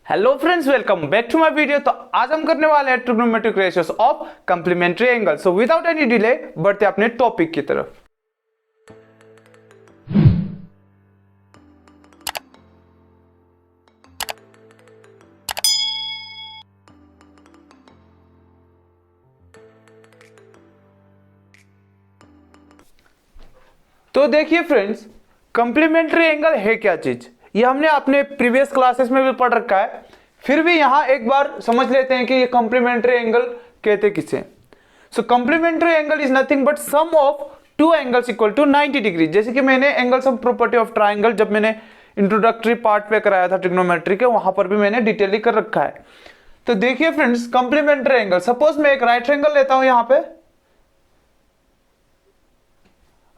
Hello friends, welcome back to my video. तो आज हम करने वाले हैं trigonometric ratios of complementary angle. So without any delay बढ़ते अपने टॉपिक की तरफ। तो देखिए फ्रेंड्स, कॉम्प्लीमेंट्री एंगल है क्या चीज, ये हमने अपने प्रीवियस क्लासेस में भी पढ़ रखा है। फिर भी यहां एक बार समझ लेते हैं कि ये कॉम्प्लीमेंट्री एंगल कहते किसे। So complementary angle is nothing but sum of two angles equal to 90 degree. जैसे कि मैंने angle sum property of triangle जब मैंने इंट्रोडक्टरी पार्ट पे कराया था ट्रिग्नोमेट्री के, वहां पर भी मैंने डिटेली कर रखा है। तो देखिए फ्रेंड्स, कॉम्प्लीमेंट्री एंगल, सपोज मैं एक राइट एंगल लेता हूं, यहां पे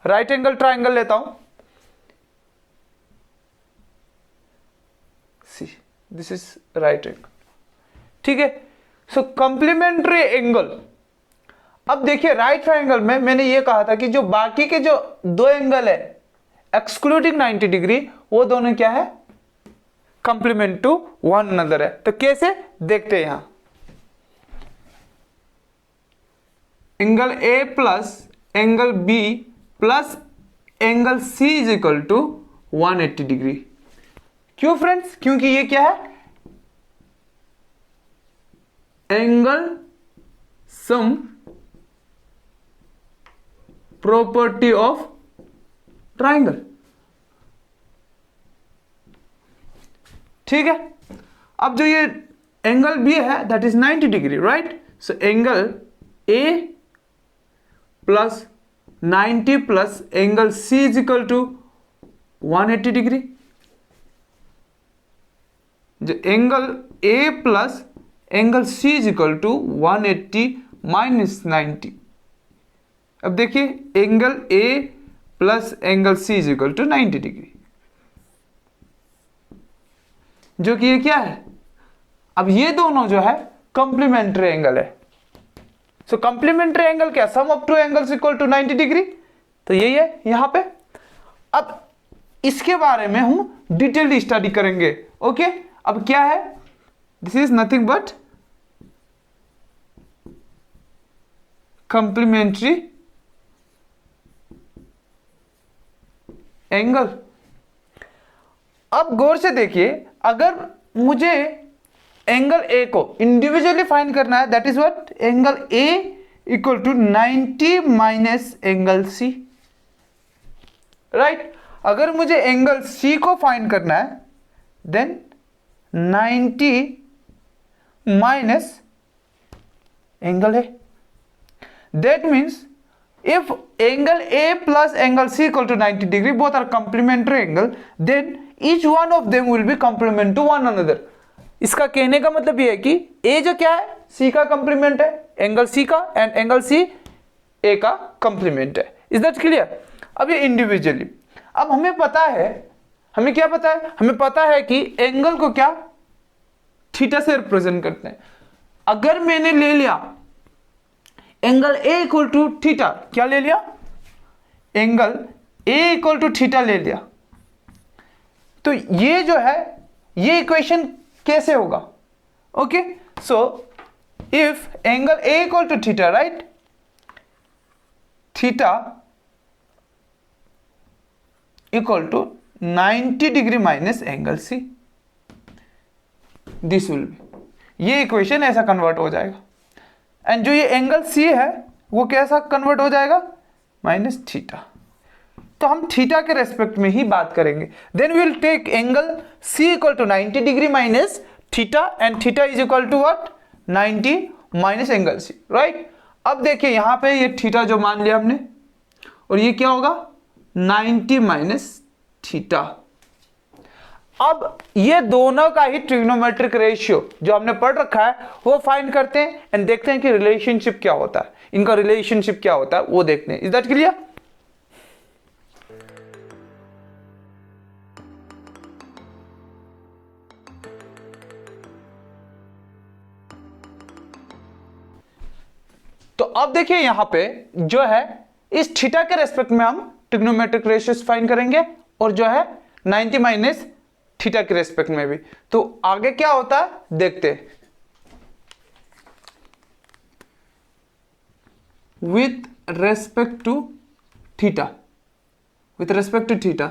राइट एंगल ट्राइंगल लेता हूं, दिस इज राइट एंगल, ठीक है। सो कॉम्प्लीमेंट्री एंगल, अब देखिए राइट ट्राइंगल में मैंने ये कहा था कि जो बाकी के जो दो एंगल है एक्सक्लूडिंग 90 डिग्री, वो दोनों क्या है, कॉम्प्लीमेंट टू वन अनदर है। तो कैसे देखते हैं, यहां angle A plus angle B plus angle C is equal to 180 degree. क्यों फ्रेंड्स? क्योंकि ये क्या है, angle sum property of triangle, ठीक है। अब जो ये एंगल बी है that is 90 degree, right. So angle A plus 90 plus angle C is equal to 180 degree. जो angle A plus angle C is equal to 180 minus 90। अब देखिए angle A plus angle C is equal to 90 degree, जो कि ये क्या है, अब ये दोनों जो है कॉम्प्लीमेंट्री एंगल है। सो कॉम्प्लीमेंट्री एंगल क्या, sum of two angles equal to 90 degree. तो यही है यहां पे। अब इसके बारे में हम डिटेल्ड स्टडी करेंगे, ओके। अब क्या है, this is nothing but complementary angle. अब गौर से देखिए, अगर मुझे एंगल ए को इंडिविजुअली फाइंड करना है, that is what, angle A equal to 90 minus angle C, right. अगर मुझे एंगल सी को फाइंड करना है then 90 minus angle A. That means if angle A plus angle C equal to 90 degree, both are complementary angle, then each one of them will be complement to one another. इसका कहने का मतलब ये है कि A जो क्या है, C का कंप्लीमेंट है, एंगल C का, एंड एंगल C A का कंप्लीमेंट है। Is that clear? अब ये इंडिविजुअली, अब हमें पता है, हमें क्या पता है, हमें पता है कि एंगल को क्या थीटा से रिप्रेजेंट करते हैं। अगर मैंने ले लिया angle A equal to theta, क्या ले लिया, angle A equal to theta ले लिया, तो ये जो है ये इक्वेशन कैसे होगा, okay. So if angle A equal to theta, right, theta equal to 90 degree minus angle C, this will be, ये इक्वेशन ऐसा कन्वर्ट हो जाएगा। एंड जो ये एंगल सी है वो कैसा कन्वर्ट हो जाएगा, माइनस थीटा। तो हम थीटा के रेस्पेक्ट में ही बात करेंगे। Then we will take angle C equal to 90 degree minus theta, and theta is equal to what, 90 minus angle C, right. अब देखिए यहां पे ये थीटा जो मान लिया हमने, और ये क्या होगा, 90 माइनस थीटा। अब ये दोनों का ही ट्रिग्नोमेट्रिक रेशियो जो हमने पढ़ रखा है वो फाइंड करते हैं, एंड देखते हैं कि रिलेशनशिप क्या होता है, इनका रिलेशनशिप क्या होता है वो देखते हैं। Is that clear? तो अब देखिए यहां पे जो है इस थीटा के रेस्पेक्ट में हम ट्रिग्नोमेट्रिक रेशियोस फाइंड करेंगे, और जो है 90 माइनस थीटा के रेस्पेक्ट में भी। तो आगे क्या होता है देखते हैं। With respect to theta, with respect to theta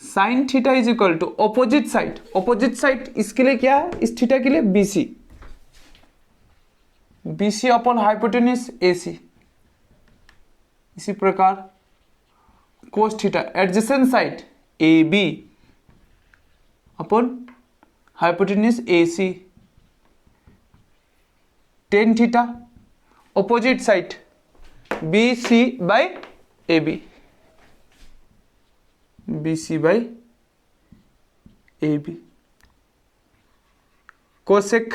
sine theta is equal to opposite side, opposite side इसके लिए क्या है, इस थीटा के लिए BC, BC upon hypotenuse AC. इसी प्रकार cos theta adjacent side A B upon hypotenuse A C, tan theta opposite side B C by A B, B C by A B. Cosec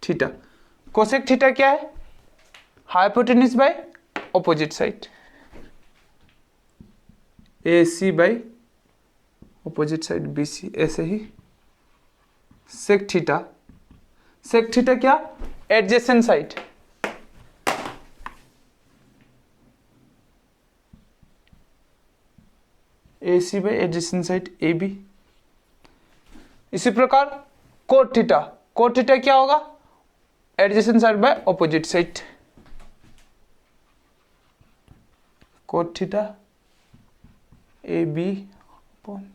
theta, cosec theta क्या है, hypotenuse by opposite side, A C by opposite side B C. ऐसे ही sec theta, sec theta क्या, adjacent side, A C by adjacent side A B. इसी प्रकार cot theta, cot theta क्या होगा, adjacent side by opposite side, cot theta A B upon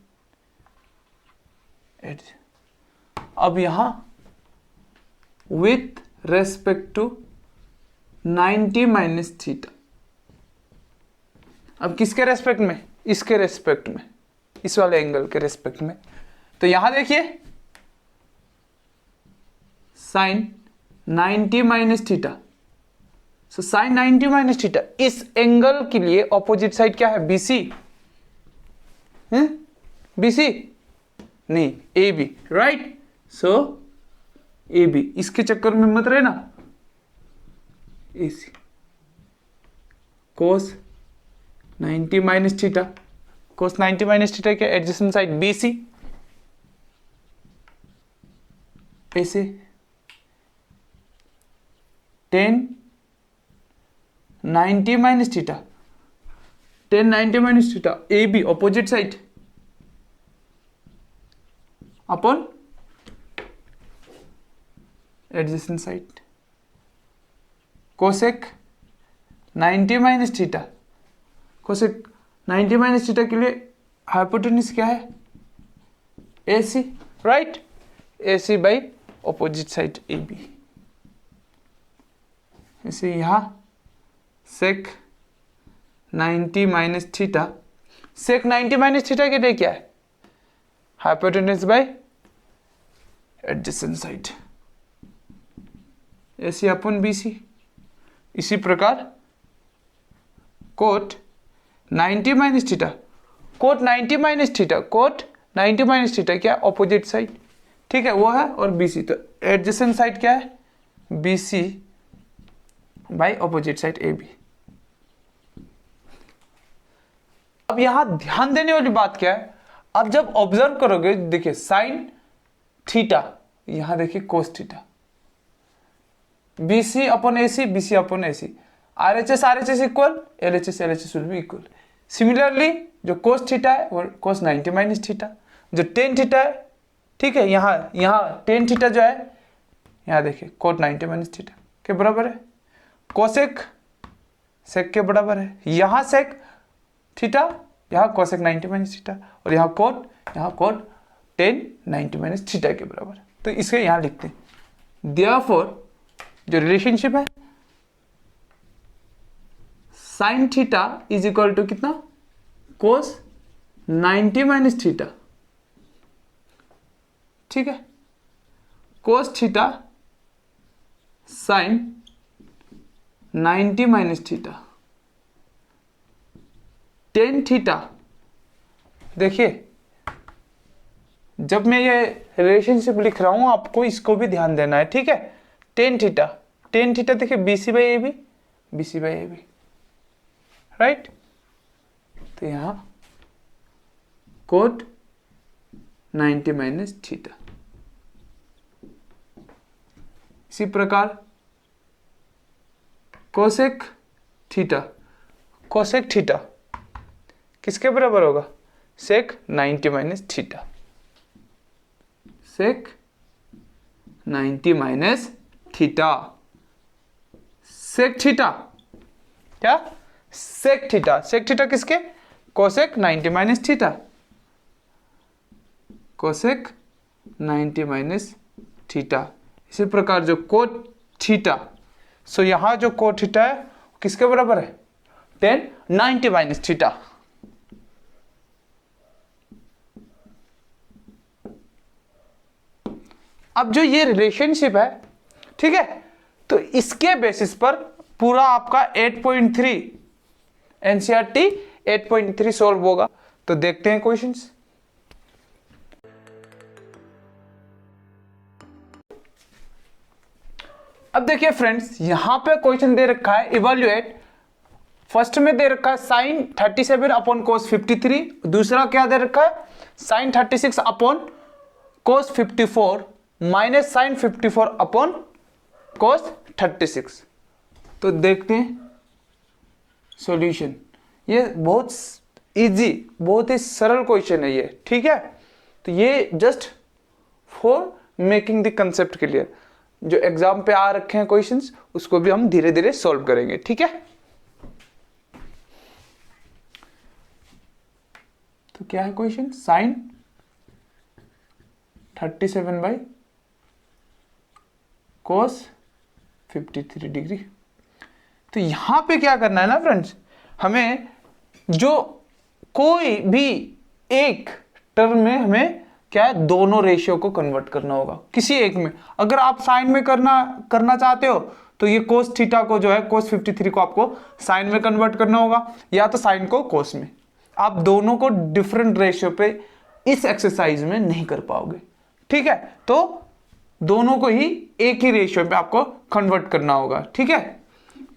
ad. अब यहां with respect to 90 minus theta, अब किसके respect में, इसके रेस्पेक्ट में, इस वाले एंगल के रेस्पेक्ट में। तो यहां देखिए sine 90 minus theta, so sine 90 minus theta इस एंगल के लिए ऑपोजिट साइड क्या है, बीसी, बीसी नहीं A B, right. So A B, इसके चक्कर में मत रहना, A C cos 90 minus theta, cos 90 minus theta के एडजेसेंट साइड बी सी, ऐसे 10 90 minus theta, 10 90 minus theta A B opposite side upon adjacent side, cosec 90 minus theta, cosec 90 minus theta के लिए hypotenuse क्या है, A C, right, A C by opposite side A B. इसे यहां sec 90 minus theta, sec 90 minus theta के लिए क्या है, hypotenuse by adjacent side, A C upon B C. इसी प्रकार cot 90 minus theta, cot 90 minus theta, cot 90 minus theta क्या है, ऑपोजिट साइड, ठीक है वो है, और बी सी, तो एडजेसेंट साइड क्या है, B C by opposite side A B. अब यहां ध्यान देने वाली बात क्या है, अब जब ऑब्जर्व करोगे देखिए साइन थीटा, यहां देखिए cos theta, BC upon AC, BC upon AC, RHS equal, LHS will be equal. Similarly जो कोस थीटा है वो कोस 90 माइनस थीटा, जो टेन थीटा है, ठीक है, यहाँ टेन थीटा जो है, यहाँ देखिए कोट 90 माइनस थीटा के बराबर है, कोसेक सेक के बराबर है, यहाँ सेक थीटा, यहाँ कोसेक 90 माइनस थीटा, और यहाँ कोट 10 90 माइनस थीटा के बराबर है। तो इसके यहाँ लिखते हैं, देयरफॉर जो रिलेशनशिप है sine theta is equal to कितना, कोस 90 माइनस थीटा, ठीक है, cos theta sine 90 minus theta, tan theta. देखिए जब मैं ये रिलेशनशिप लिख रहा हूं आपको इसको भी ध्यान देना है, ठीक है, टेन थीटा, टेन थीटा देखिए BC by AB, BC by AB, right. तो यहां कोट 90 माइनस थीटा। इसी प्रकार कोसेक थीटा, कोसेक थीटा किसके बराबर होगा, sec 90 minus theta, sec 90 minus theta, sec theta क्या, sec theta, sec theta किसके, cosec 90 minus theta, cosec 90 minus theta. इसी प्रकार जो कोट थीटा, सो यहां जो कोट थीटा है किसके बराबर है, tan 90 माइनस थीटा। अब जो ये रिलेशनशिप है, ठीक है, तो इसके बेसिस पर पूरा आपका 8.3 एनसीईआरटी 8.3 सॉल्व होगा। तो देखते हैं क्वेश्चंस। अब देखिए फ्रेंड्स, यहां पे क्वेश्चन दे रखा है इवैल्यूएट, फर्स्ट में दे रखा है साइन 37 अपॉन कोस 53, दूसरा क्या दे रखा है sine 36 upon cos 54 minus sine 54 upon cos 36। तो देखते हैं सॉल्यूशन। ये बहुत इजी, बहुत ही सरल क्वेश्चन है ये, ठीक है। तो ये just for making the concept clear, जो एग्जाम पे आ रखे हैं क्वेश्चंस उसको भी हम धीरे धीरे सॉल्व करेंगे, ठीक है। तो क्या है question, sine 37 by cos 53 degree. तो यहां पे क्या करना है ना फ्रेंड्स, हमें जो कोई भी एक टर्म में हमें क्या है, दोनों रेशियो को कन्वर्ट करना होगा किसी एक में। अगर आप साइन में करना चाहते हो तो ये कोस थीटा को जो है कोस 53 को आपको साइन में कन्वर्ट करना होगा, या तो साइन को कोस में। आप दोनों को डिफरेंट रेशियो पे इस एक्सरसाइज में नहीं कर पाओगे, ठीक है। तो दोनों को ही एक ही रेशियो पे आपको कन्वर्ट करना होगा, ठीक है।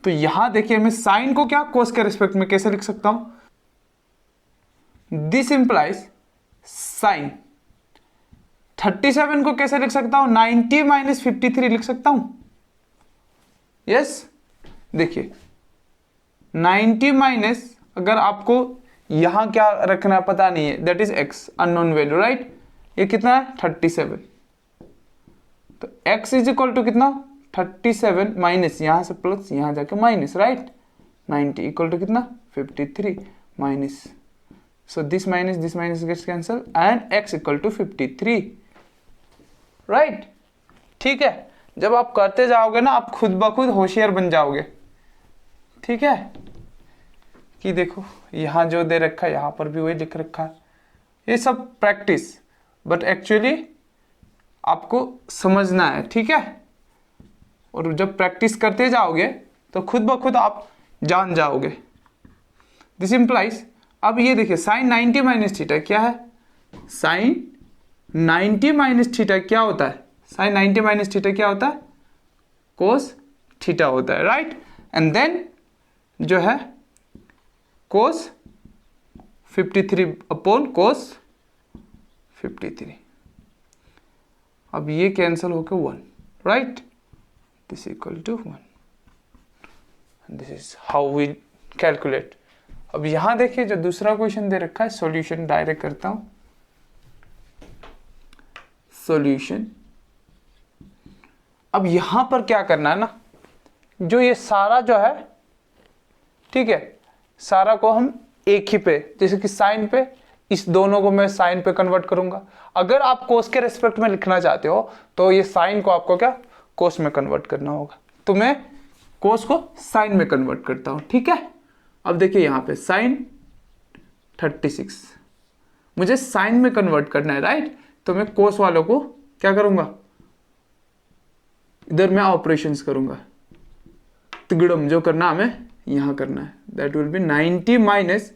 तो यहां देखिए, मैं साइन को क्या कोस के रिस्पेक्ट में कैसे लिख सकता हूं, दिस इंप्लाइज साइन 37 को कैसे लिख सकता हूं, 90 माइनस 53 लिख सकता हूं। यस, देखिए 90 माइनस, अगर आपको यहां क्या रखना है पता नहीं है, that is x unknown value, right. ये कितना है 37, तो x इज इक्वल टू कितना 37 माइनस यहां से प्लस यहां जाके माइनस, राइट। 90 इक्वल टू कितना 53 minus, so this minus gets cancelled and x equal to 53, right. ठीक है, जब आप करते जाओगे ना आप खुद ब खुद होशियार बन जाओगे, ठीक है। कि देखो यहां जो दे रखा है यहां पर भी वही लिख रखा है, ये सब प्रैक्टिस, बट एक्चुअली आपको समझना है, ठीक है। और जब प्रैक्टिस करते जाओगे तो खुद ब खुद आप जान जाओगे। दिस इंप्लाइज, अब ये देखिए साइन 90 माइनस थीटा क्या है, साइन 90 माइनस थीटा क्या होता है, साइन 90 माइनस थीटा क्या होता है, कोस थीटा होता है, राइट। एंड देन जो है कोस 53 अपॉन कोस 53, अब ये कैंसिल होकर 1, right, this equal to 1, this is how we calculate. अब यहां देखिए जो दूसरा क्वेश्चन दे रखा है, सॉल्यूशन डायरेक्ट करता हूं, सॉल्यूशन। अब यहां पर क्या करना है ना, जो ये सारा जो है, ठीक है, सारा को हम एक ही पे, जैसे कि साइन पे, इस दोनों को मैं साइन पे कन्वर्ट करूंगा। अगर आप कोस के रेस्पेक्ट में लिखना चाहते हो तो ये साइन को आपको क्या कोस में कन्वर्ट करना होगा, तो मैं कोस को साइन में कन्वर्ट करता हूं, ठीक है। अब देखिए यहां पे साइन 36 मुझे साइन में कन्वर्ट करना है, राइट। तो मैं कोस वालों को क्या करूंगा, इधर मैं ऑपरेशंस करूंगा, तिगड़म जो करना हमें यहां करना है, दैट विल बी 90 माइनस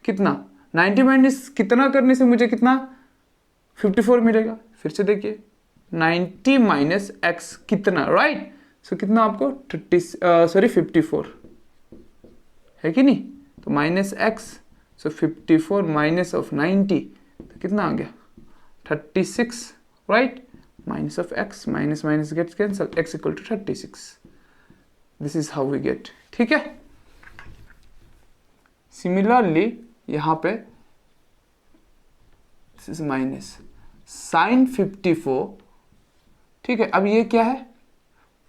कितना, 90 माइनस कितना करने से मुझे कितना 54 मिलेगा। फिर से देखिए 90 माइनस एक्स कितना, राइट। सो कितना आपको 54 है कि नहीं, तो minus X, so 54 minus of 90, तो कितना आ गया 36, right. Minus of X, minus minus gets cancel, X equal to 36, this is how we get, ठीक है। सिमिलरली यहां पे माइनस साइन 54, ठीक है। अब ये क्या है,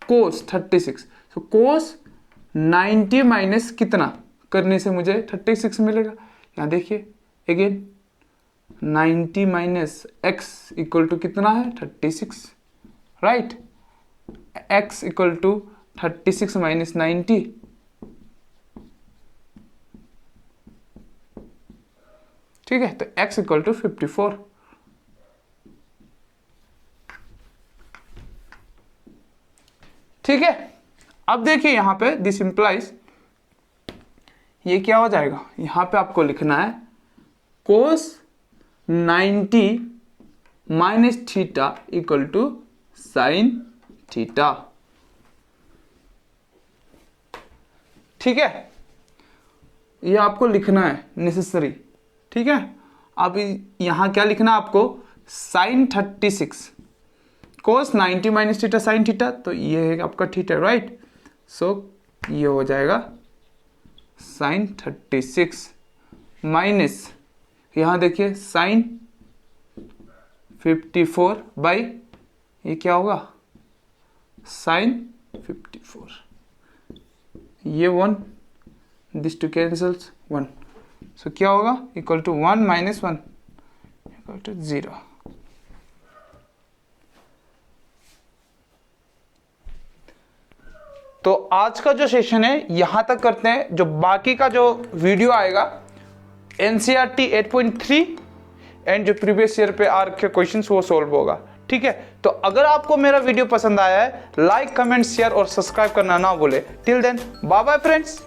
कोस 36, तो कोस 90 माइनस कितना करने से मुझे 36 मिलेगा। यहाँ देखिए again 90 minus X equal to कितना है 36, right. X equal to 36 minus 90, ठीक है। तो x इक्वल टू 54, ठीक है। अब देखिए यहां पे दिस इंप्लाइज, ये क्या हो जाएगा, यहां पे आपको लिखना है cos 90 minus theta equal to sine theta, ठीक है। ये आपको लिखना है नेसेसरी, ठीक है। अब यहां क्या लिखना है आपको, साइन 36 कोस 90 माइनस थीटा साइन थीटा, तो ये है आपका थीटा, राइट। सो ये हो जाएगा साइन 36 माइनस, यहां देखिए साइन 54 बाई ये क्या होगा साइन 54, ये 1, दिस टू कैंसल्स 1, सो क्या होगा equal to 1 minus 1 equal to 0। तो आज का जो सेशन है यहां तक करते हैं, जो बाकी का जो वीडियो आएगा NCERT 8.3 एंड जो प्रीवियस ईयर पे आर के क्वेश्चंस वो सॉल्व होगा, ठीक है। तो अगर आपको मेरा वीडियो पसंद आया है, लाइक कमेंट शेयर और सब्सक्राइब करना ना भूले। Till then bye bye friends.